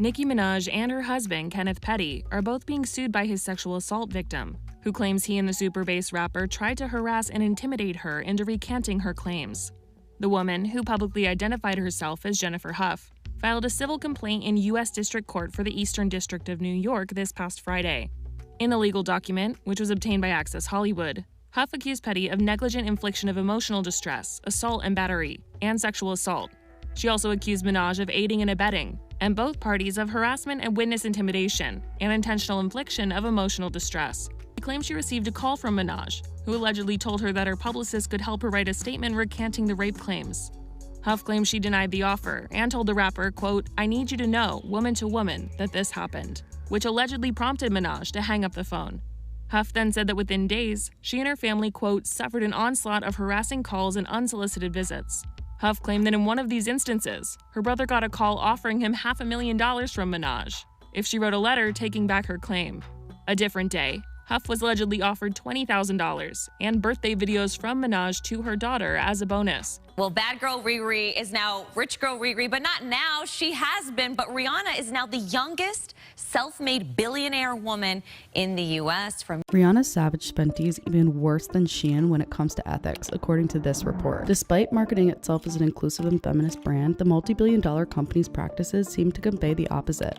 Nicki Minaj and her husband, Kenneth Petty, are both being sued by his sexual assault victim, who claims he and the super bass rapper tried to harass and intimidate her into recanting her claims. The woman, who publicly identified herself as Jennifer Huff, filed a civil complaint in U.S. District Court for the Eastern District of New York this past Friday. In the legal document, which was obtained by Access Hollywood, Huff accused Petty of negligent infliction of emotional distress, assault and battery, and sexual assault. She also accused Minaj of aiding and abetting, and both parties of harassment and witness intimidation, and intentional infliction of emotional distress. She claimed she received a call from Minaj, who allegedly told her that her publicist could help her write a statement recanting the rape claims. Huff claimed she denied the offer and told the rapper, quote, "I need you to know, woman to woman, that this happened," which allegedly prompted Minaj to hang up the phone. Huff then said that within days, she and her family, quote, "suffered an onslaught of harassing calls and unsolicited visits." Huff claimed that in one of these instances, her brother got a call offering him $500,000 from Minaj if she wrote a letter taking back her claim. A different day, Huff was allegedly offered $20,000 and birthday videos from Minaj to her daughter as a bonus. Well, bad girl Riri is now rich girl Riri, but not now. She has been, but Rihanna is now the youngest self-made billionaire woman in the U.S. Rihanna's Savage Fenty is even worse than Shein when it comes to ethics, according to this report. Despite marketing itself as an inclusive and feminist brand, the multi-billion-dollar company's practices seem to convey the opposite.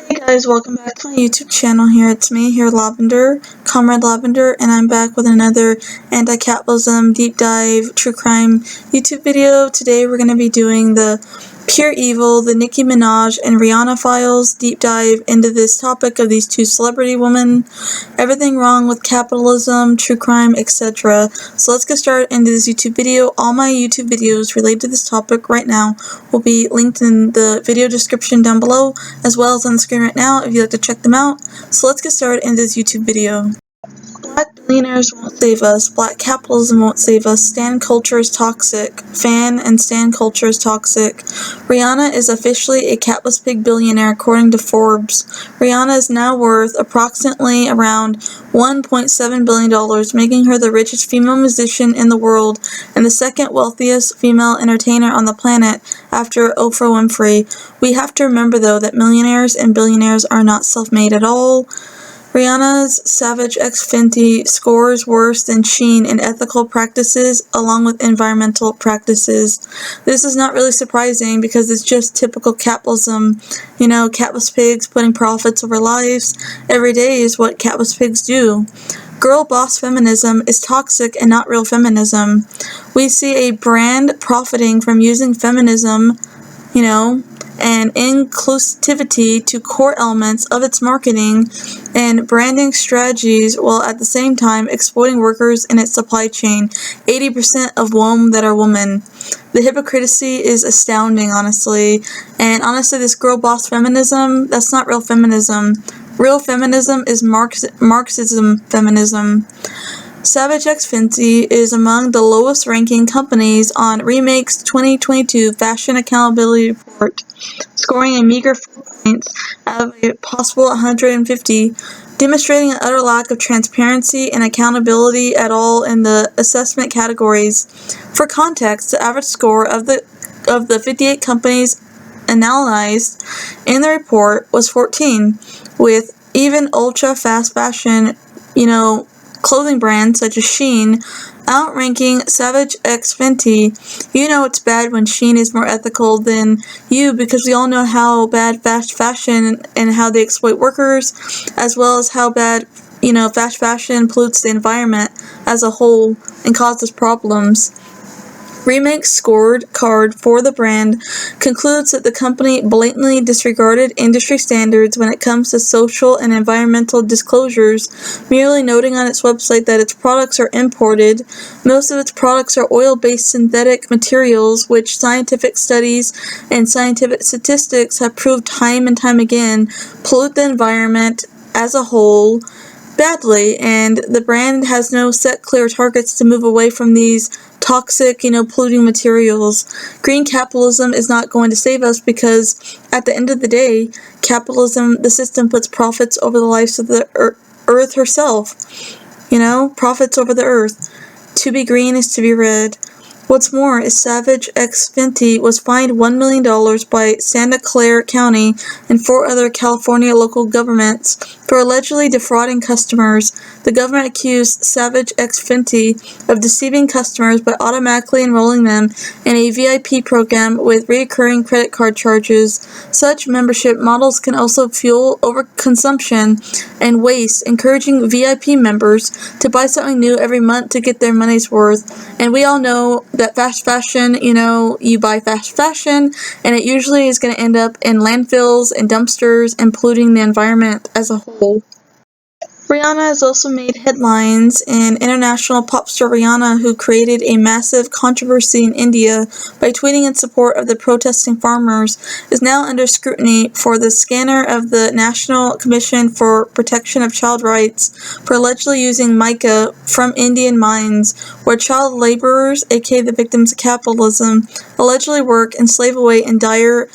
Hey guys, welcome back to my YouTube channel. Here it's me, Lavender, Comrade Lavender, and I'm back with another anti-capitalism deep dive true crime YouTube video. Today we're going to be doing the pure evil, the Nicki Minaj and Rihanna files, deep dive into this topic of these two celebrity women, everything wrong with capitalism, true crime, etc. So let's get started into this YouTube video. All my YouTube videos related to this topic right now will be linked in the video description down below, as well as on the screen right now if you'd like to check them out. So let's get started into this YouTube video. Black billionaires won't save us. Black capitalism won't save us. Stan culture is toxic. Fan and stan culture is toxic. Rihanna is officially a capitalist pig billionaire according to Forbes. Rihanna is now worth approximately around $1.7 billion, making her the richest female musician in the world and the second wealthiest female entertainer on the planet after Oprah Winfrey. We have to remember though that millionaires and billionaires are not self-made at all. Rihanna's Savage X Fenty scores worse than Shein in ethical practices along with environmental practices. This is not really surprising because it's just typical capitalism. You know, capitalist pigs putting profits over lives. Every day is what capitalist pigs do. Girl boss feminism is toxic and not real feminism. We see a brand profiting from using feminism, you know, and inclusivity to core elements of its marketing and branding strategies while at the same time exploiting workers in its supply chain, 80% of whom that are women. The hypocrisy is astounding, honestly. And honestly, this girl boss feminism, that's not real feminism. Real feminism is Marxism feminism. Savage X Fenty is among the lowest ranking companies on Remake's 2022 Fashion Accountability Report, scoring a meager 4 points out of a possible 150, demonstrating an utter lack of transparency and accountability at all in the assessment categories. For context, the average score of the 58 companies analyzed in the report was 14, with even ultra fast fashion, clothing brands such as Shein outranking Savage X Fenty. You know it's bad when Shein is more ethical than you because we all know how bad fast fashion and how they exploit workers, as well as how bad, fast fashion pollutes the environment as a whole and causes problems. Remake's scorecard for the brand concludes that the company blatantly disregarded industry standards when it comes to social and environmental disclosures, merely noting on its website that its products are imported. Most of its products are oil-based synthetic materials, which scientific studies and scientific statistics have proved time and time again pollute the environment as a whole badly, and the brand has no set clear targets to move away from these toxic, polluting materials. Green capitalism is not going to save us because at the end of the day, capitalism, the system puts profits over the lives of the earth herself. Profits over the earth. To be green is to be red. What's more is Savage x Fenty was fined $1 million by Santa Clara County and 4 other California local governments for allegedly defrauding customers. The government accused Savage x Fenty of deceiving customers by automatically enrolling them in a VIP program with recurring credit card charges. Such membership models can also fuel overconsumption and waste, encouraging VIP members to buy something new every month to get their money's worth. And we all know that fast fashion, you buy fast fashion, and it usually is going to end up in landfills and dumpsters and polluting the environment as a whole. Rihanna has also made headlines, and international pop star Rihanna, who created a massive controversy in India by tweeting in support of the protesting farmers, is now under scrutiny for the scanner of the National Commission for Protection of Child Rights for allegedly using mica from Indian mines, where child laborers, aka the victims of capitalism, allegedly work and slave away in dire,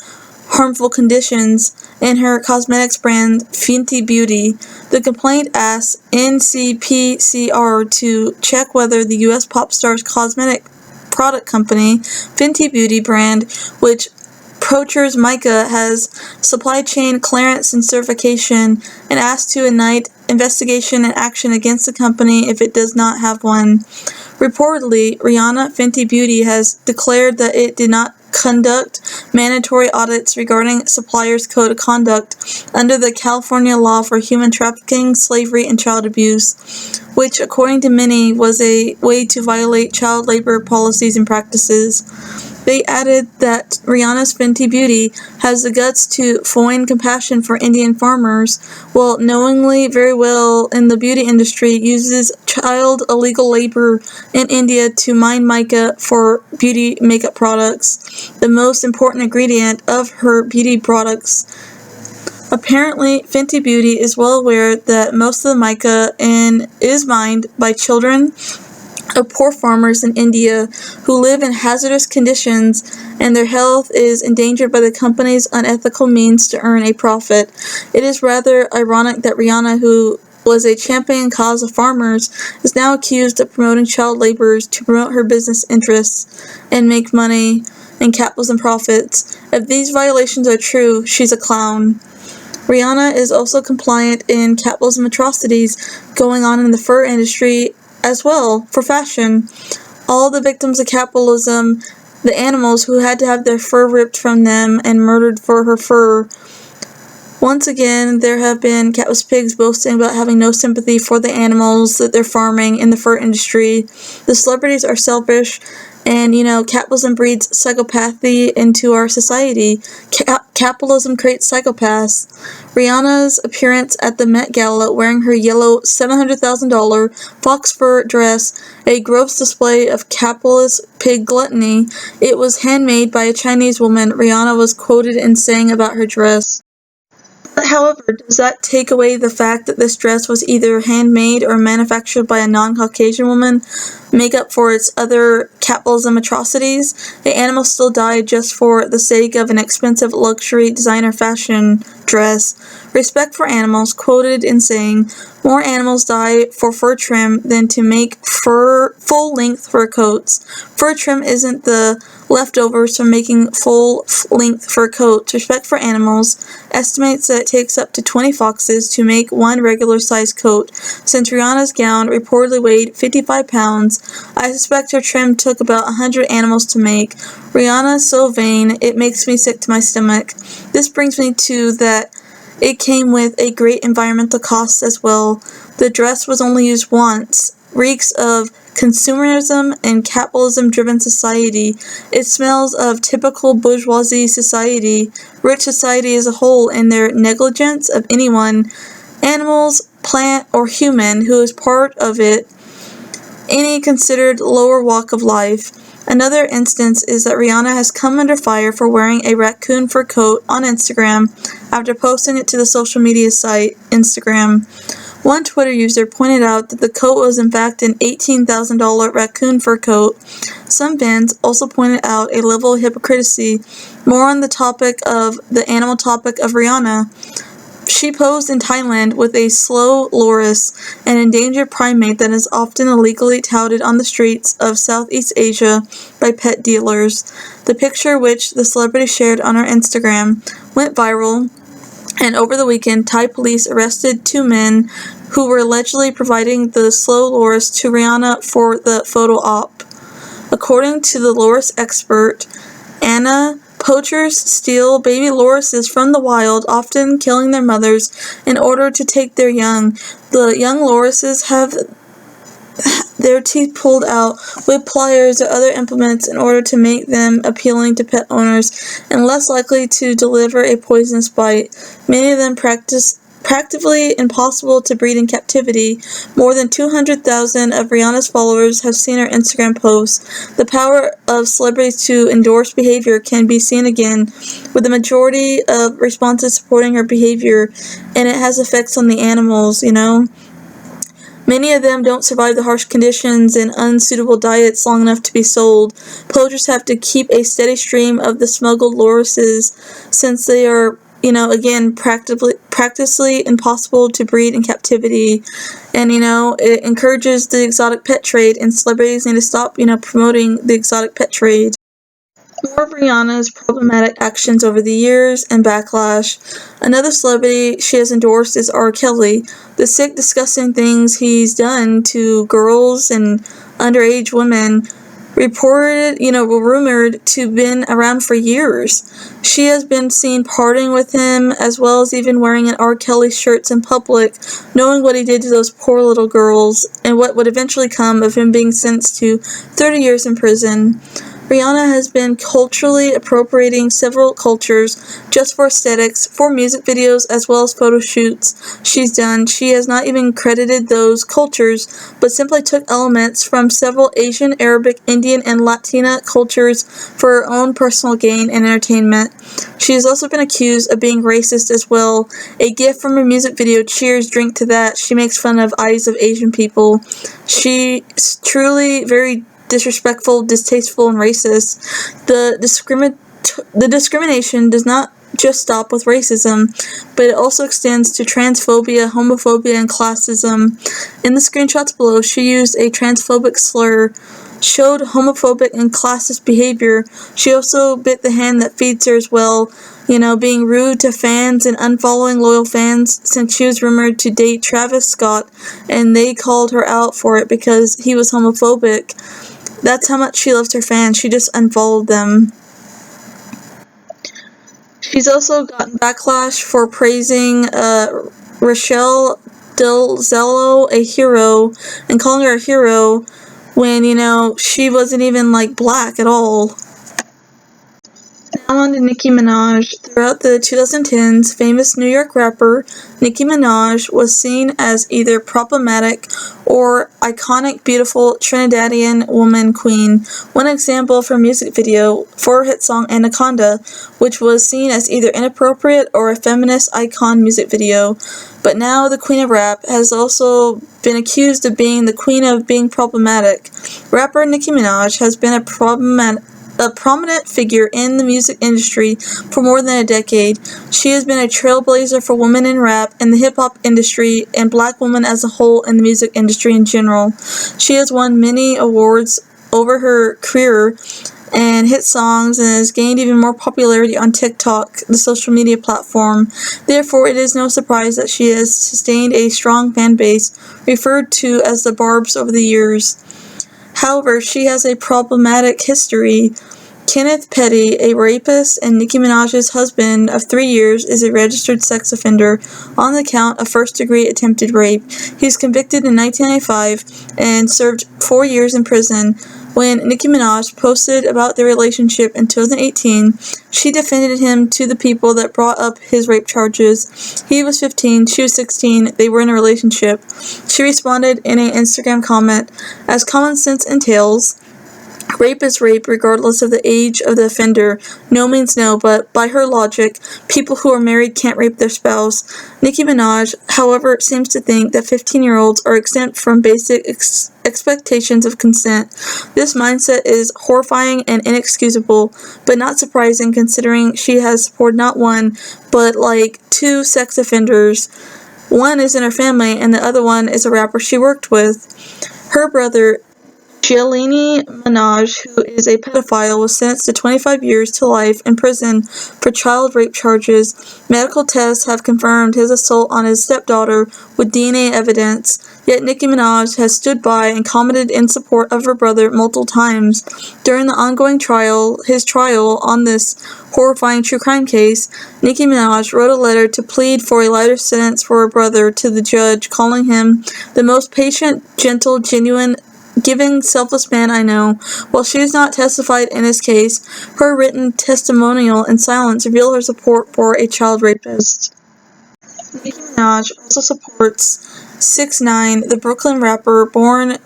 harmful conditions in her cosmetics brand Fenty Beauty. The complaint asks NCPCR to check whether the U.S. pop star's cosmetic product company, Fenty Beauty brand, which procures mica, has supply chain clearance and certification, and asks to indict investigation and action against the company if it does not have one. Reportedly, Rihanna Fenty Beauty has declared that it did not conduct mandatory audits regarding suppliers' code of conduct under the California law for human trafficking, slavery, and child abuse, which, according to many, was a way to violate child labor policies and practices. They added that Rihanna's Fenty Beauty has the guts to feign compassion for Indian farmers, while knowingly very well in the beauty industry uses child illegal labor in India to mine mica for beauty makeup products, the most important ingredient of her beauty products. Apparently, Fenty Beauty is well aware that most of the mica is mined by children of poor farmers in India who live in hazardous conditions, and their health is endangered by the company's unethical means to earn a profit. It is rather ironic that Rihanna, who was a champion cause of farmers, is now accused of promoting child laborers to promote her business interests and make money and capitalism profits. If these violations are true, she's a clown. Rihanna is also compliant in capitalism atrocities going on in the fur industry as well for fashion. All the victims of capitalism, the animals who had to have their fur ripped from them and murdered for her fur. Once again, there have been capitalist pigs boasting about having no sympathy for the animals that they're farming in the fur industry. The celebrities are selfish, and capitalism breeds psychopathy into our society. Capitalism creates psychopaths. Rihanna's appearance at the Met Gala wearing her yellow $700,000 fox fur dress, a gross display of capitalist pig gluttony. It was handmade by a Chinese woman, Rihanna was quoted in saying about her dress. However, does that take away the fact that this dress was either handmade or manufactured by a non-Caucasian woman, make up for its other capitalism atrocities? The animal still died just for the sake of an expensive luxury designer fashion dress. Respect for animals, quoted in saying, "More animals die for fur trim than to make full-length fur coats. Fur trim isn't the leftovers from making full-length fur coats. Respect for animals estimates that it takes up to 20 foxes to make one regular-sized coat. Since Rihanna's gown reportedly weighed 55 pounds, I suspect her trim took about 100 animals to make. Rihanna's so vain, it makes me sick to my stomach." This brings me to that it came with a great environmental cost as well. The dress was only used once. Reeks of consumerism and capitalism-driven society. It smells of typical bourgeoisie society, rich society as a whole, and their negligence of anyone, animals, plant, or human, who is part of it, any considered lower walk of life. Another instance is that Rihanna has come under fire for wearing a raccoon fur coat on Instagram after posting it to the social media site Instagram. One Twitter user pointed out that the coat was in fact an $18,000 raccoon fur coat. Some fans also pointed out a level of hypocrisy, more on the animal topic of Rihanna. She posed in Thailand with a slow loris, an endangered primate that is often illegally touted on the streets of Southeast Asia by pet dealers. The picture, which the celebrity shared on her Instagram, went viral, and over the weekend, Thai police arrested 2 men who were allegedly providing the slow loris to Rihanna for the photo op. According to the loris expert, Anna, poachers steal baby lorises from the wild, often killing their mothers in order to take their young. The young lorises have their teeth pulled out with pliers or other implements in order to make them appealing to pet owners and less likely to deliver a poisonous bite. Many of them practically impossible to breed in captivity. More than 200,000 of Rihanna's followers have seen her Instagram posts. The power of celebrities to endorse behavior can be seen again, with the majority of responses supporting her behavior, and it has effects on the animals, Many of them don't survive the harsh conditions and unsuitable diets long enough to be sold. Poachers have to keep a steady stream of the smuggled lorises since they are again, practically impossible to breed in captivity. And, it encourages the exotic pet trade, and celebrities need to stop, promoting the exotic pet trade. More of Rihanna's problematic actions over the years and backlash. Another celebrity she has endorsed is R-Kelly. The sick, disgusting things he's done to girls and underage women were rumored to been around for years. She has been seen partying with him, as well as even wearing an R. Kelly shirts in public, knowing what he did to those poor little girls, and what would eventually come of him being sentenced to 30 years in prison. Rihanna has been culturally appropriating several cultures just for aesthetics, for music videos, as well as photo shoots she's done. She has not even credited those cultures, but simply took elements from several Asian, Arabic, Indian, and Latina cultures for her own personal gain and entertainment. She has also been accused of being racist as well. A gif from her music video, Cheers, Drink to That, she makes fun of eyes of Asian people. She's truly very disrespectful, distasteful, and racist. The discrimination does not just stop with racism, but it also extends to transphobia, homophobia, and classism. In the screenshots below, she used a transphobic slur, showed homophobic and classist behavior. She also bit the hand that feeds her as well, being rude to fans and unfollowing loyal fans, since she was rumored to date Travis Scott, and they called her out for it because he was homophobic. That's how much she loves her fans. She just unfollowed them. She's also gotten backlash for praising Rochelle Delzello a hero and calling her a hero when, she wasn't even, black at all. Now on to Nicki Minaj. Throughout the 2010s, famous New York rapper Nicki Minaj was seen as either problematic or iconic, beautiful Trinidadian woman queen. One example of her music video for her hit song Anaconda, which was seen as either inappropriate or a feminist icon music video. But now the queen of rap has also been accused of being the queen of being problematic. Rapper Nicki Minaj has been a prominent figure in the music industry for more than a decade. She has been a trailblazer for women in rap and the hip-hop industry and black women as a whole in the music industry in general. She has won many awards over her career and hit songs and has gained even more popularity on TikTok, the social media platform. Therefore, it is no surprise that she has sustained a strong fan base, referred to as the Barbs over the years. However, she has a problematic history. Kenneth Petty, a rapist and Nicki Minaj's husband of 3 years, is a registered sex offender on the count of first-degree attempted rape. He was convicted in 1995 and served 4 years in prison. When Nicki Minaj posted about their relationship in 2018, she defended him to the people that brought up his rape charges. He was 15, she was 16, they were in a relationship. She responded in an Instagram comment, "As common sense entails, Rape is rape regardless of the age of the offender. No means no, but by her logic, people who are married can't rape their spouse. Nicki Minaj, however, seems to think that 15-year-olds are exempt from basic expectations of consent. This mindset is horrifying and inexcusable, but not surprising considering she has supported not one, but like 2 sex offenders. One is in her family, and the other one is a rapper she worked with. Her brother, Nicki Minaj, who is a pedophile, was sentenced to 25 years to life in prison for child rape charges. Medical tests have confirmed his assault on his stepdaughter with DNA evidence, yet Nicki Minaj has stood by and commented in support of her brother multiple times. During the ongoing his trial on this horrifying true crime case, Nicki Minaj wrote a letter to plead for a lighter sentence for her brother to the judge, calling him the most patient, gentle, genuine, giving, selfless man I know. While she has not testified in his case, her written testimonial in silence reveal her support for a child rapist. Nicki Minaj also supports 6ix9ine, the Brooklyn rapper born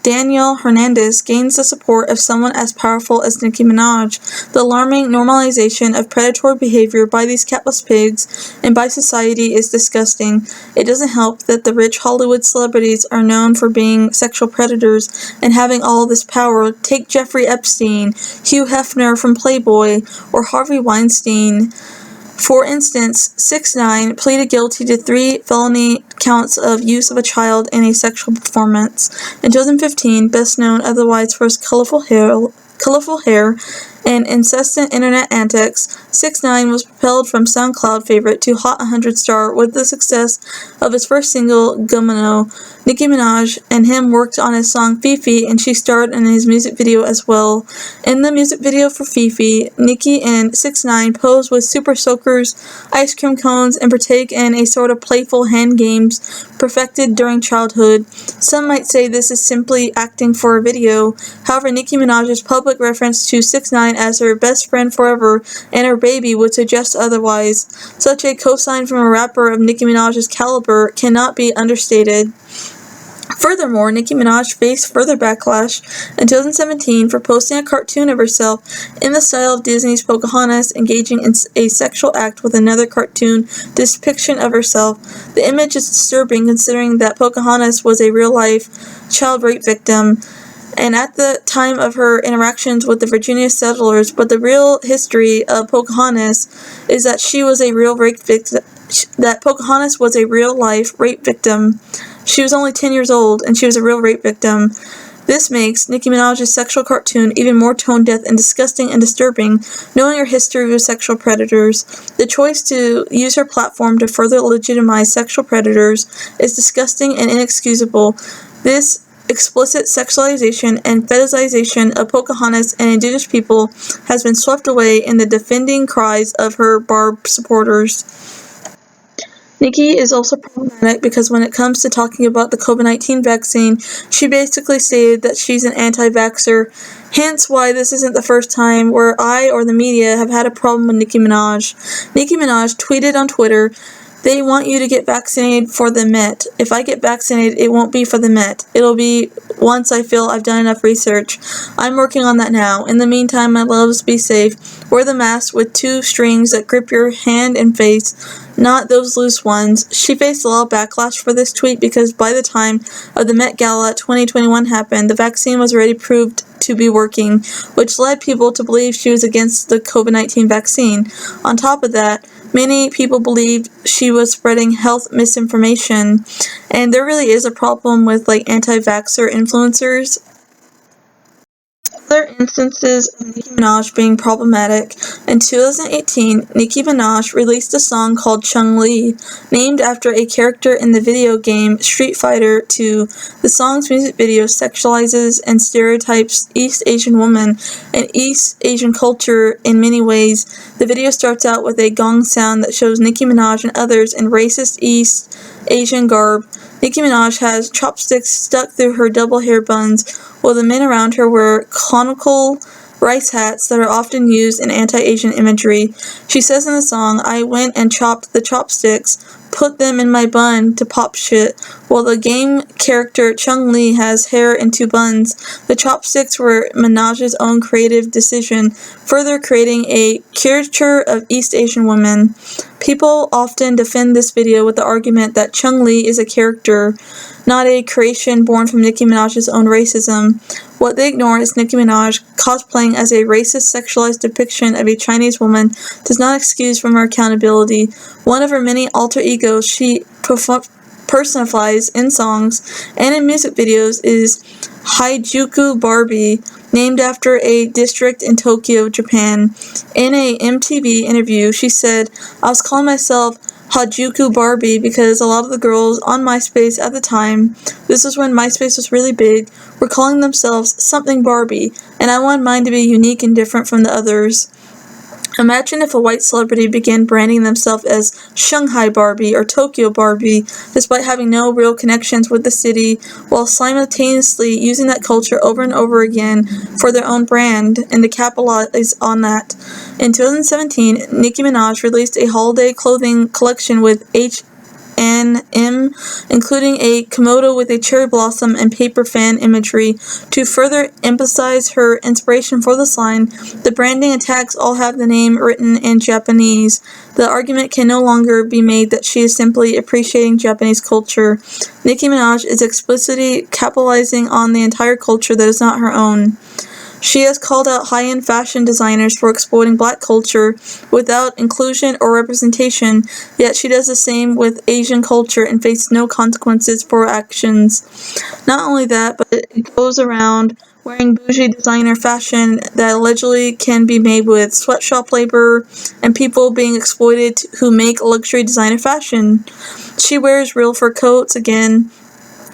Daniel Hernandez, gains the support of someone as powerful as Nicki Minaj. The alarming normalization of predatory behavior by these capitalist pigs and by society is disgusting. It doesn't help that the rich Hollywood celebrities are known for being sexual predators and having all this power. Take Jeffrey Epstein, Hugh Hefner from Playboy, or Harvey Weinstein. For instance, 6ix9ine pleaded guilty to 3 felony counts of use of a child in a sexual performance. In 2015, best known otherwise for his colorful hair and incessant internet antics, 6ix9ine was propelled from SoundCloud favorite to Hot 100 star with the success of his first single, Gummo. Nicki Minaj and him worked on his song Fifi, and she starred in his music video as well. In the music video for Fifi, Nicki and 6ix9ine pose with super soakers, ice cream cones, and partake in a sort of playful hand games perfected during childhood. Some might say this is simply acting for a video. However, Nicki Minaj's public reference to 6ix9ine as her best friend forever and her baby would suggest otherwise. Such a cosign from a rapper of Nicki Minaj's caliber cannot be understated. Furthermore, Nicki Minaj faced further backlash in 2017 for posting a cartoon of herself in the style of Disney's Pocahontas engaging in a sexual act with another cartoon depiction of herself. The image is disturbing considering that Pocahontas was a real-life child rape victim, and at the time of her interactions with the Virginia settlers, but the real history of Pocahontas is that she was a real rape victim. That Pocahontas was a real-life rape victim. She was only 10 years old, and she was a real rape victim. This makes Nicki Minaj's sexual cartoon even more tone-deaf and disgusting and disturbing, knowing her history with sexual predators. The choice to use her platform to further legitimize sexual predators is disgusting and inexcusable. This explicit sexualization and fetishization of Pocahontas and indigenous people has been swept away in the defending cries of her Barb supporters. Nicki is also problematic because when it comes to talking about the COVID-19 vaccine, she basically stated that she's an anti-vaxxer, hence why this isn't the first time where I or the media have had a problem with Nicki Minaj. Nicki Minaj tweeted on Twitter, "They want you to get vaccinated for the Met. If I get vaccinated, it won't be for the Met. It'll be once I feel I've done enough research. I'm working on that now. In the meantime, my loves, be safe. Wear the mask with 2 strings that grip your hand and face, not those loose ones." She faced a lot of backlash for this tweet because by the time of the Met Gala 2021 happened, the vaccine was already proved to be working, which led people to believe she was against the COVID-19 vaccine. On top of that, many people believed she was spreading health misinformation, and there really is a problem with anti-vaxxer influencers. Other instances of Nicki Minaj being problematic. In 2018, Nicki Minaj released a song called Chung-Li, named after a character in the video game Street Fighter II. The song's music video sexualizes and stereotypes East Asian women and East Asian culture in many ways. The video starts out with a gong sound that shows Nicki Minaj and others in racist East Asian garb. Nicki Minaj has chopsticks stuck through her double hair buns, while the men around her wear conical rice hats that are often used in anti-Asian imagery. She says in the song, "I went and chopped the chopsticks, put them in my bun to pop shit." While the game character Chung-Li has hair and two buns, the chopsticks were Minaj's own creative decision, further creating a caricature of East Asian women. People often defend this video with the argument that Chung-Li is a character, not a creation born from Nicki Minaj's own racism. What they ignore is Nicki Minaj cosplaying as a racist sexualized depiction of a Chinese woman does not excuse from her accountability. One of her many alter egos she personifies in songs and in music videos is Harajuku Barbie, named after a district in Tokyo, Japan. In a MTV interview, she said, "I was calling myself Harajuku Barbie because a lot of the girls on MySpace at the time, this is when MySpace was really big, were calling themselves something Barbie, and I wanted mine to be unique and different from the others." Imagine if a white celebrity began branding themselves as Shanghai Barbie or Tokyo Barbie, despite having no real connections with the city, while simultaneously using that culture over and over again for their own brand and to capitalize on that. In 2017, Nicki Minaj released a holiday clothing collection with H&M, including a Komodo with a cherry blossom and paper fan imagery. To further emphasize her inspiration for this line, the branding and tags all have the name written in Japanese. The argument can no longer be made that she is simply appreciating Japanese culture. Nicki Minaj is explicitly capitalizing on the entire culture that is not her own. She has called out high-end fashion designers for exploiting black culture without inclusion or representation, yet she does the same with Asian culture and faces no consequences for her actions. Not only that, but it goes around wearing bougie designer fashion that allegedly can be made with sweatshop labor and people being exploited who make luxury designer fashion. She wears real fur coats, again,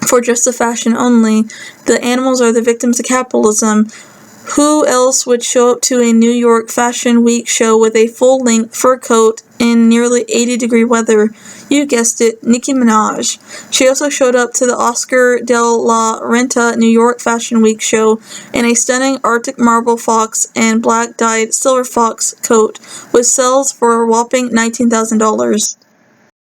for just the fashion only. The animals are the victims of capitalism. Who else would show up to a New York Fashion Week show with a full-length fur coat in nearly 80-degree weather? You guessed it, Nicki Minaj. She also showed up to the Oscar de la Renta New York Fashion Week show in a stunning Arctic marble fox and black-dyed silver fox coat, with sales for a whopping $19,000.